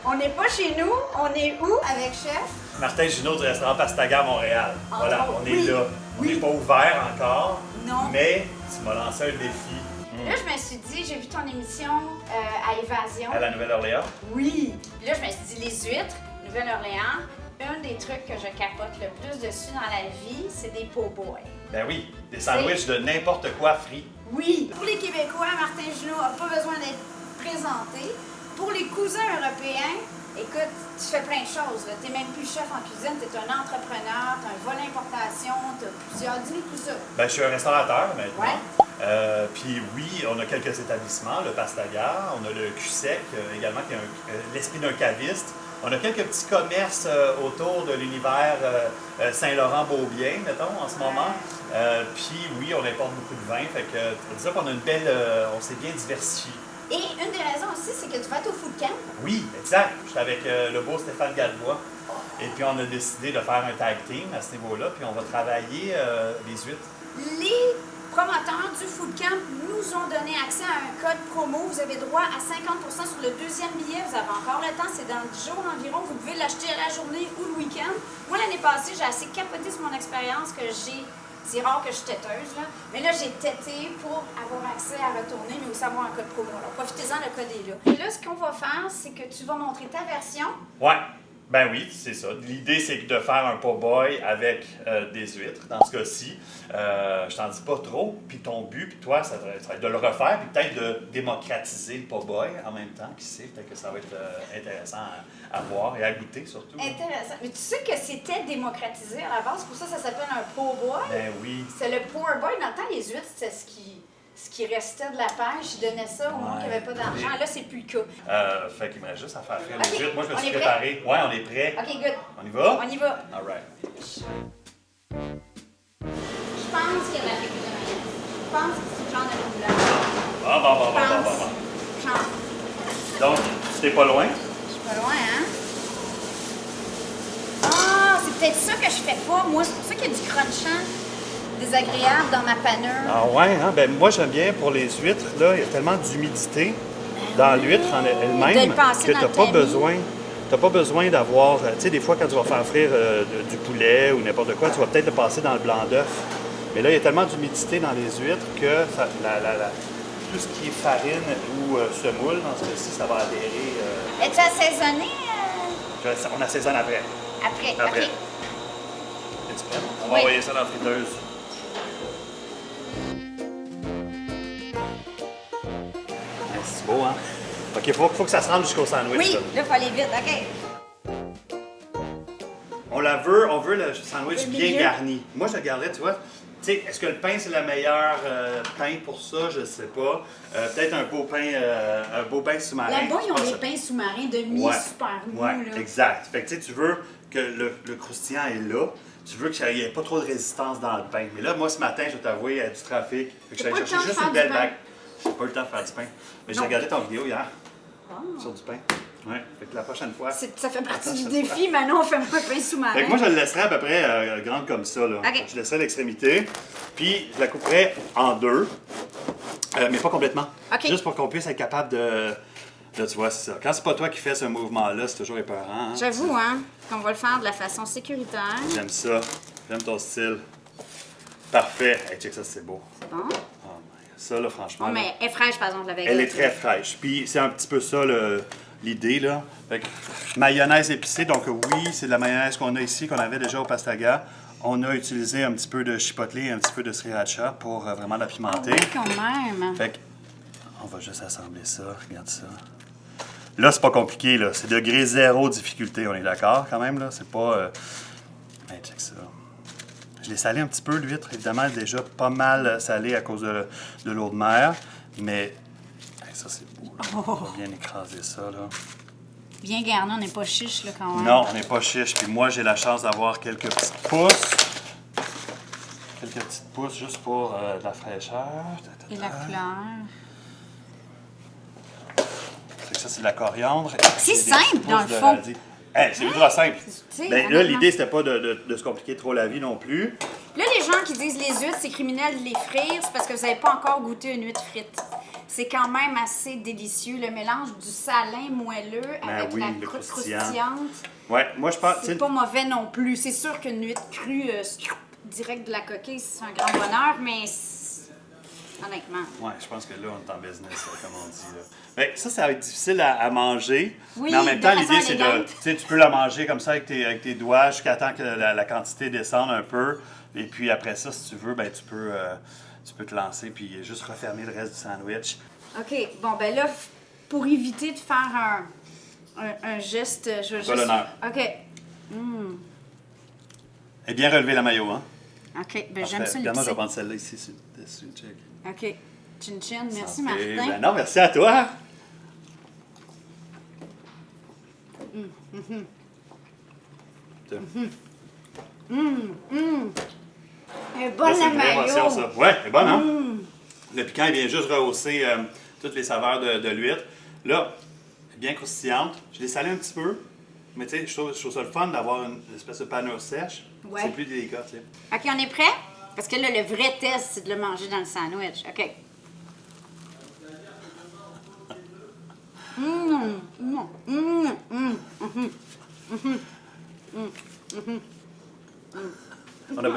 On n'est pas chez nous, on est où avec chef? Martin Junot du restaurant Pastaga à Montréal. Voilà, on est oui. là. On n'est pas ouvert encore. Non. Mais tu m'as lancé un défi. Là, je me suis dit, j'ai vu ton émission à Évasion. À la Nouvelle-Orléans? Oui. Puis là, je me suis dit, les huîtres, Nouvelle-Orléans, un des trucs que je capote le plus dessus dans la vie, c'est des po' boys. Ben oui, des sandwichs de n'importe quoi frits. Oui. Pour les Québécois, Martin Junot n'a pas besoin d'être présenté. Pour les cousins européens, écoute, tu fais plein de choses. Tu n'es même plus chef en cuisine, tu es un entrepreneur, tu as un vol d'importation, tu as plusieurs... Dis-nous tout ça. Ben, je suis un restaurateur maintenant. Ouais. Puis oui, on a quelques établissements, le Pastaga, on a le Q-Sec également, qui est l'esprit d'un caviste. On a quelques petits commerces autour de l'univers Saint-Laurent-Beaubien, mettons, en ce moment. Puis oui, on importe beaucoup de vin, fait que disons qu'on a une belle... on s'est bien diversifié. Et une des raisons aussi, c'est que tu vas être au food camp. Oui, exact. Je suis avec le beau Stéphane Gadebois. Et puis on a décidé de faire un tag team à ce niveau-là, puis on va travailler les huîtres. Les promoteurs du food camp nous ont donné accès à un code promo. Vous avez droit à 50% sur le deuxième billet. Vous avez encore le temps, c'est dans 10 jours environ. Vous pouvez l'acheter à la journée ou le week-end. Moi, l'année passée, j'ai assez capoté sur mon expérience que j'ai... C'est rare que je suis têteuse, là. Mais là, j'ai têté pour avoir accès à retourner, mais aussi avoir un code promo. Alors, profitez-en, le code est là. Et là, ce qu'on va faire, c'est que tu vas montrer ta version. Ouais, ben oui, c'est ça. L'idée, c'est de faire un po' boy avec des huîtres, dans ce cas-ci. Je t'en dis pas trop, puis ton but, puis toi, ça va être de le refaire, puis peut-être de démocratiser le po' boy en même temps, qui sait, peut-être que ça va être intéressant à voir et à goûter surtout. Intéressant. Mais tu sais que c'était démocratisé à la base, pour ça s'appelle un po' boy. Ben oui. C'est le poor boy. Dans le temps, les huîtres, c'était ce qui restait de la pêche. Ils donnaient ça au monde qui n'avait pas d'argent. Là, c'est plus le cas. Fait qu'il me reste juste à faire frire Ok. les huîtres. Moi, je me On suis est prêt? préparé. Ouais, on est prêt. OK, good. On y va? On y va. All right. Je pense qu'il y a de la fécule de mayonnaise. Je pense que c'est le genre de couleur. Bon. Je pense. Donc, t'es pas loin? Je suis pas loin, hein? Ah, c'est peut-être ça que je fais pas. Moi, c'est pour ça qu'il y a du crunchant désagréable dans ma panure. Ah ouais, hein? Ben moi j'aime bien pour les huîtres, là, il y a tellement d'humidité dans l'huître en de elle-même le passer que dans tu le n'as pas tamis. besoin. T'as pas besoin d'avoir, tu sais, des fois quand tu vas faire frire du poulet ou n'importe quoi, tu vas peut-être le passer dans le blanc d'œuf. Mais là, il y a tellement d'humidité dans les huîtres que tout ce qui est farine ou semoule, dans ce cas-ci, ça va adhérer. Es-tu assaisonné On assaisonne après. après? Après. OK. Es-tu prête? On va Oui. envoyer ça dans la friteuse. C'est beau, hein? OK, faut que ça se rende jusqu'au sandwich. Oui, là. là, il faut aller vite. OK. On veut le sandwich Le bien milieu. garni. Moi, je le garderais, tu vois. Tu sais, est-ce que le pain, c'est le meilleur pain pour ça? Je ne sais pas. Peut-être un beau pain sous-marin. Là-bas, ils ont Je pense des pains sous-marins de Ouais. super mou. Ouais, là. exact. Fait que tu veux que le croustillant est là. Tu veux qu'il n'y ait pas trop de résistance dans le pain. Mais là, moi, ce matin, je vais t'avouer, il y a du trafic. Fait que T'as j'allais pas le chercher temps de juste faire une du belle pain. bague. J'ai pas eu le temps de faire du pain. Mais j'ai Non. regardé ton vidéo hier Ah. sur du pain. Ouais. Fait que la prochaine fois. Ça fait partie du défi. Maintenant, on fait pas de pain sous-marin. Fait que moi, je le laisserais à peu près grande comme ça. Là. OK. Je laisserais l'extrémité. Puis, je la couperais en deux. Mais pas complètement. OK. Juste pour qu'on puisse être capable de. Là, tu vois, c'est ça. Quand c'est pas toi qui fais ce mouvement-là, c'est toujours épeurant. Hein? J'avoue, hein, qu'on va le faire de la façon sécuritaire. J'aime ça. J'aime ton style. Parfait. Hey, check ça, c'est beau. C'est bon? Oh my God. Ça, là, franchement. Bon, là, mais elle est fraîche, par exemple, la elle est très fraîche. Puis, c'est un petit peu ça, l'idée, là. Fait que, mayonnaise épicée. Donc, oui, c'est de la mayonnaise qu'on a ici, qu'on avait déjà au Pastaga. On a utilisé un petit peu de chipotle et un petit peu de sriracha pour vraiment l'apimenter. Oui, quand même. Fait que, on va juste assembler ça. Regarde ça. Là, c'est pas compliqué, là. C'est degré zéro difficulté, on est d'accord quand même, là. C'est pas... Hey, check ça. Je l'ai salé un petit peu, l'huître. Évidemment, elle est déjà pas mal salée à cause de l'eau de mer. Mais, hey, ça, c'est beau, là. On va bien écraser ça, là. Bien garni, on n'est pas chiche, là, quand même. Non, on n'est pas chiche. Puis moi, j'ai la chance d'avoir quelques petites pousses. Quelques petites pousses juste pour de la fraîcheur. Et la couleur. Fait que ça, c'est de la coriandre. C'est Et des simple, petites dans pousses le de fond. radis. Hey, c'est ultra simple. Tu sais, Ben, là, honnêtement. l'idée, c'était pas de se compliquer trop la vie non plus. Là, les gens qui disent les huîtres, c'est criminel de les frire, c'est parce que vous n'avez pas encore goûté une huître frite. C'est quand même assez délicieux. Le mélange du salin moelleux avec la croûte croustillante. Ouais, moi je pense. C'est pas mauvais non plus. C'est sûr qu'une huître crue direct de la coquille, c'est un grand bonheur, mais honnêtement. Ouais, je pense que là, on est en business, comme on dit. Là. Fait que ça va être difficile à manger. Oui, mais en même temps, l'idée, c'est élégante. de. Tu sais, tu peux la manger comme ça avec tes doigts jusqu'à temps que la quantité descende un peu. Et puis après ça, si tu veux, ben tu peux te lancer puis juste refermer le reste du sandwich. OK. Bon, ben là, pour éviter de faire un geste, je vais juste... l'honneur. OK. Et bien relever la maillot, hein? OK. Ben j'aime ça, Regarde, moi, je vais l'épicé. prendre celle-là ici, dessus, check. OK. Chin chin. Merci, Santé. Martin. Ben non, merci à toi. Elle est bonne, Là, c'est la une vraie émotion, mayo. ça. Ouais, c'est bon, hein? Le piquant, il vient juste rehausser toutes les saveurs de l'huître. Là, elle est bien croustillante. Je l'ai salé un petit peu. Mais tu sais, je trouve ça le fun d'avoir une espèce de panneau sèche. Ouais. C'est plus délicat, tu sais. OK, on est prêt? Parce que là, le vrai test, c'est de le manger dans le sandwich. OK.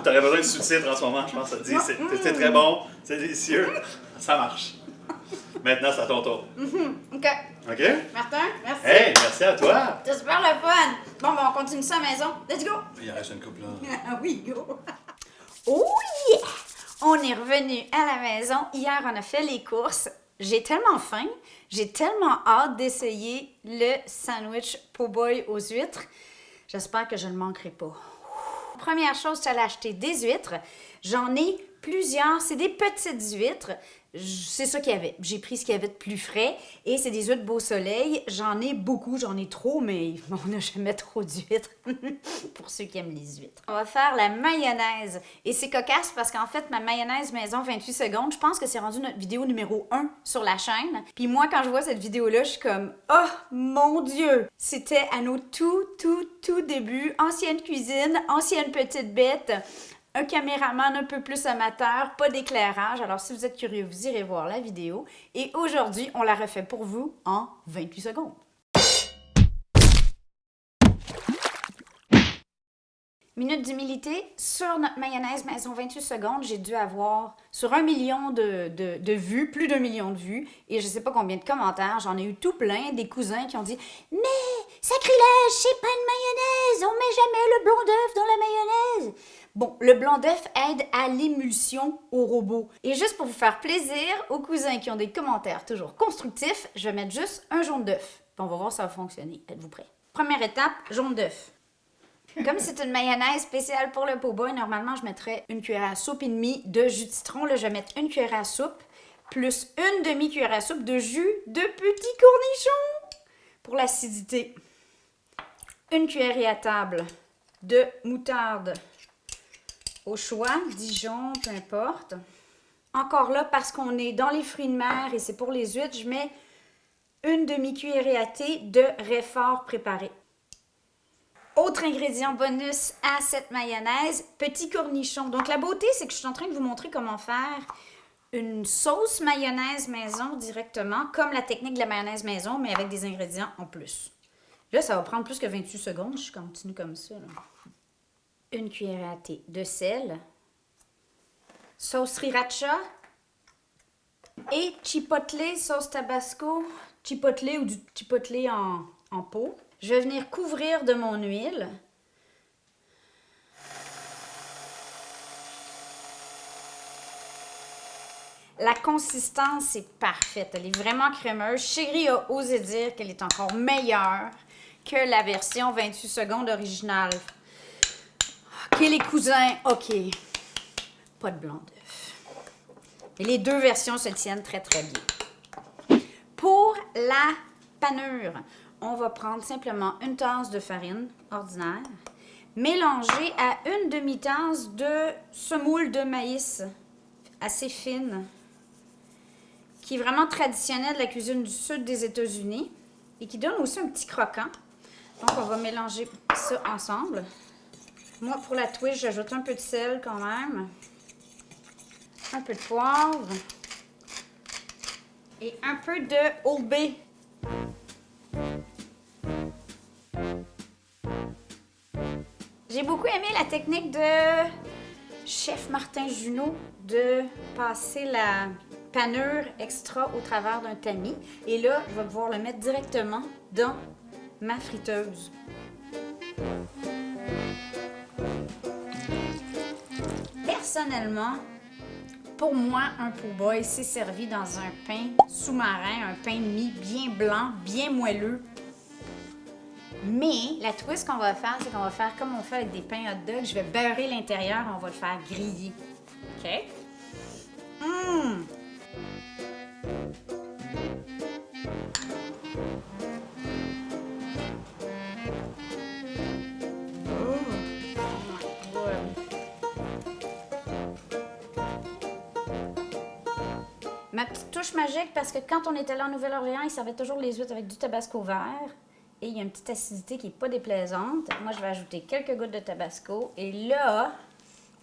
T'aurais besoin de sous-titres en ce moment, je pense. Ça te dit, c'est très bon, c'est délicieux. Ça marche. Maintenant, c'est à ton tour. OK. OK? Martin, merci. Hey, merci à toi. C'est super le fun. Bon, ben, on continue ça à la maison. Let's go. Il en reste une couple là. Ah oui, go. Oh yeah! On est revenu à la maison. Hier, on a fait les courses. J'ai tellement faim. J'ai tellement hâte d'essayer le sandwich po' boy aux huîtres. J'espère que je ne le manquerai pas. Première chose, tu allais acheter des huîtres. J'en ai plusieurs. C'est des petites huîtres. C'est ça qu'il y avait. J'ai pris ce qu'il y avait de plus frais. Et c'est des huîtres Beau Soleil. J'en ai beaucoup. J'en ai trop, mais on n'a jamais trop d'huîtres. Pour ceux qui aiment les huîtres. On va faire la mayonnaise. Et c'est cocasse parce qu'en fait, ma mayonnaise maison 28 secondes, je pense que c'est rendu notre vidéo numéro 1 sur la chaîne. Puis moi, quand je vois cette vidéo-là, je suis comme « Oh mon Dieu! » C'était à nos tout débuts. Ancienne cuisine, ancienne petite bête. Un caméraman un peu plus amateur, pas d'éclairage. Alors, si vous êtes curieux, vous irez voir la vidéo. Et aujourd'hui, on la refait pour vous en 28 secondes. Minute d'humilité. Sur notre mayonnaise maison 28 secondes, j'ai dû avoir sur 1 million de vues, plus d'1 million de vues. Et je sais pas combien de commentaires. J'en ai eu tout plein. Des cousins qui ont dit « Mais, sacrilège, c'est pas une mayonnaise! On met jamais le blanc d'œuf dans la mayonnaise! » Bon, le blanc d'œuf aide à l'émulsion au robot. Et juste pour vous faire plaisir, aux cousins qui ont des commentaires toujours constructifs, je vais mettre juste un jaune d'œuf. Puis on va voir si ça va fonctionner. Êtes-vous prêts? Première étape, jaune d'œuf. Comme c'est une mayonnaise spéciale pour le po' boy, normalement, je mettrais une cuillère à soupe et demie de jus de citron. Là, je vais mettre une cuillère à soupe plus une demi-cuillère à soupe de jus de petits cornichons pour l'acidité. Une cuillerée à table de moutarde au choix, Dijon, peu importe. Encore là, parce qu'on est dans les fruits de mer et c'est pour les huîtres, je mets une demi-cuillerée à thé de Réfort préparé. Autre ingrédient bonus à cette mayonnaise, petits cornichons. Donc la beauté, c'est que je suis en train de vous montrer comment faire une sauce mayonnaise maison directement, comme la technique de la mayonnaise maison, mais avec des ingrédients en plus. Là, ça va prendre plus que 28 secondes, je continue comme ça. Là. Une cuillère à thé de sel, sauce sriracha et chipotle, sauce tabasco, chipotle ou du chipotle en pot. Je vais venir couvrir de mon huile. La consistance est parfaite. Elle est vraiment crémeuse. Chérie a osé dire qu'elle est encore meilleure que la version 28 secondes originale. OK, les cousins, OK. Pas de blanc d'œuf. Et les deux versions se tiennent très, très bien. Pour la panure, on va prendre simplement une tasse de farine ordinaire, mélangée à une demi-tasse de semoule de maïs assez fine, qui est vraiment traditionnelle de la cuisine du sud des États-Unis et qui donne aussi un petit croquant. Donc, on va mélanger ça ensemble. Moi, pour la twist, j'ajoute un peu de sel quand même, un peu de poivre. Et un peu de Old Bay. J'ai beaucoup aimé la technique de chef Martin Junot de passer la panure extra au travers d'un tamis. Et là, je vais pouvoir le mettre directement dans ma friteuse. Personnellement, pour moi, un po' boy, c'est servi dans un pain sous-marin, un pain de mie bien blanc, bien moelleux. Mais la twist qu'on va faire, c'est qu'on va faire comme on fait avec des pains hot dog. Je vais beurrer l'intérieur et on va le faire griller. OK? Ma petite touche magique, parce que quand on était là en Nouvelle-Orléans, ils servaient toujours les huîtres avec du tabasco vert. Et il y a une petite acidité qui n'est pas déplaisante. Moi, je vais ajouter quelques gouttes de tabasco. Et là...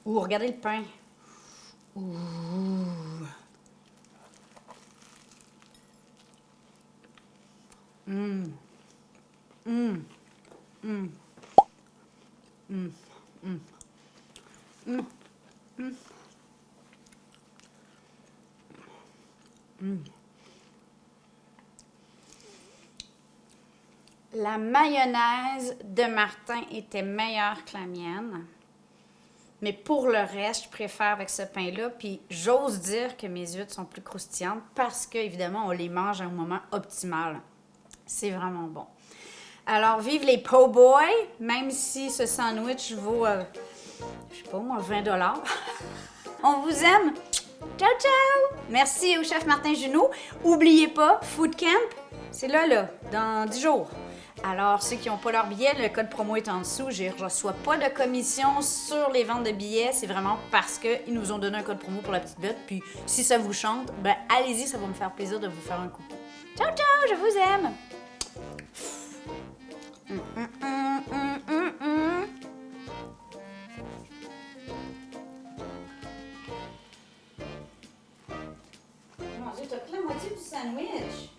Ouh, regardez le pain. Ouh. La mayonnaise de Martin était meilleure que la mienne. Mais pour le reste, je préfère avec ce pain-là. Puis j'ose dire que mes huîtres sont plus croustillantes parce qu'évidemment, on les mange à un moment optimal. C'est vraiment bon. Alors, vive les po' boys, même si ce sandwich vaut, je sais pas moi, 20 $. On vous aime. Ciao, ciao! Merci au chef Martin Junot. Oubliez pas, Food Camp, c'est là, dans 10 jours. Alors, ceux qui n'ont pas leur billet, le code promo est en dessous. Je ne reçois pas de commission sur les ventes de billets. C'est vraiment parce qu'ils nous ont donné un code promo pour la petite bête. Puis, si ça vous chante, ben allez-y, ça va me faire plaisir de vous faire un coucou. Ciao, ciao, je vous aime! Mon Dieu, t'as pris la moitié du sandwich.